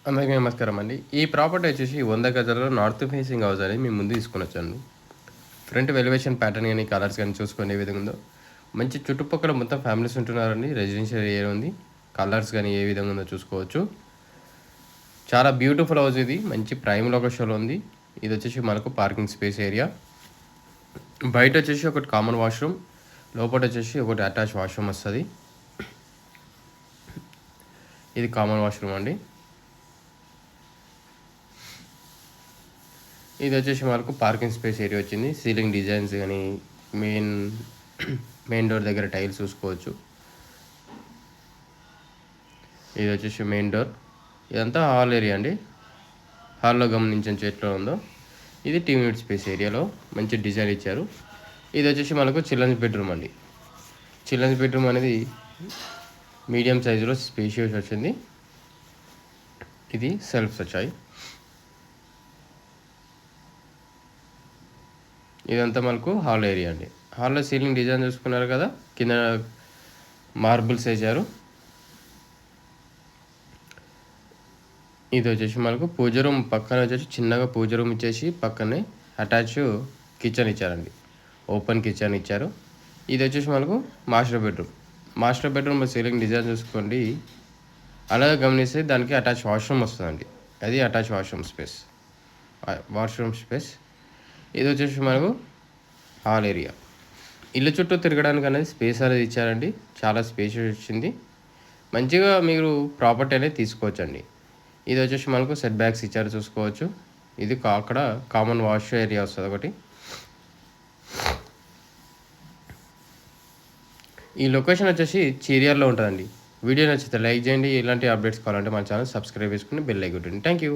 అందరికీ నమస్కారం అండి. ఈ ప్రాపర్టీ వచ్చేసి 100 గజాలలో నార్త్ ఫేసింగ్ హౌస్ అనేది మేము ముందు తీసుకొనొచ్చాను. ఫ్రంట్ ఎలివేషన్ ప్యాటర్న్ గానీ, కలర్స్ గానీ చూసుకోండి ఏ విధంగా ఉందో. మంచి చుట్టుపక్కల మొత్తం ఫ్యామిలీస్ ఉంటున్నారండి. రెసిడెన్షియల్ ఏరియా ఉంది. కలర్స్ గానీ ఏ విధంగా ఉందో చూసుకోవచ్చు. చాలా బ్యూటిఫుల్ హౌస్ ఇది. మంచి ప్రైమ్ లొకేషన్‌లో ఉంది. ఇది వచ్చేసి మనకు పార్కింగ్ స్పేస్ ఏరియా. బయట వచ్చేసి ఒకటి కామన్ వాష్‌రూమ్, లోపట వచ్చేసి ఒకటి అటాచ్ వాష్‌రూమ్ వస్తది. ఇది కామన్ వాష్‌రూమ్ అండి. ఇది వచ్చేసి మనకు పార్కింగ్ స్పేస్ ఏరియా వచ్చింది. సీలింగ్ డిజైన్స్ కానీ మెయిన్ డోర్ దగ్గర టైల్స్ చూసుకోవచ్చు. ఇది వచ్చేసి మెయిన్ డోర్. ఇదంతా హాల్ ఏరియా అండి. హాల్లో గమనించండి ఎట్లా ఉందో. ఇది టీవీ యూనిట్ స్పేస్ ఏరియాలో మంచి డిజైన్ ఇచ్చారు. ఇది వచ్చేసి మనకు చిల్డ్రన్స్ బెడ్రూమ్ అండి. చిల్డ్రన్స్ బెడ్రూమ్ అనేది మీడియం సైజులో స్పేషియస్ వచ్చింది. ఇది సెల్ఫ్స్ వచ్చాయి. ఇదంతా మనకు హాల్ ఏరియా అండి. హాల్లో సీలింగ్ డిజైన్ చూసుకున్నారు కదా, కింద మార్బుల్స్ వేసారు. ఇది వచ్చేసి మనకు పూజ రూమ్ పక్కన వచ్చేసి చిన్నగా పూజ రూమ్ ఇచ్చేసి పక్కనే అటాచ్ కిచెన్ ఇచ్చారండి. ఓపెన్ కిచెన్ ఇచ్చారు. ఇది వచ్చేసి మనకు master bedroom. Master bedroom ceiling design చూసుకోండి. అలాగే గమనిస్తే దానికి అటాచ్ వాష్రూమ్ వస్తుందండి. అది అటాచ్ వాష్రూమ్ స్పేస్. ఇది వచ్చేసి మనకు హాల్ ఏరియా. ఇల్లు చుట్టూ తిరగడానికి అనేది స్పేస్ అనేది ఇచ్చారండి. చాలా స్పేషియస్ వచ్చింది. మంచిగా మీరు ప్రాపర్టీ అనేది తీసుకోవచ్చండి. ఇది వచ్చేసి మనకు సెట్ బ్యాక్స్ ఇచ్చారు చూసుకోవచ్చు. ఇది అక్కడ కామన్ వాష్ ఏరియా వస్తుంది ఒకటి. ఈ లొకేషన్ వచ్చేసి చీరియాల్లో ఉంటుందండి. వీడియో నచ్చితే లైక్ చేయండి. ఇలాంటి అప్డేట్స్ కావాలంటే మన ఛానల్ సబ్స్క్రైబ్ చేసుకుని బెల్ ఐకాన్ కొట్టండి. Thank you.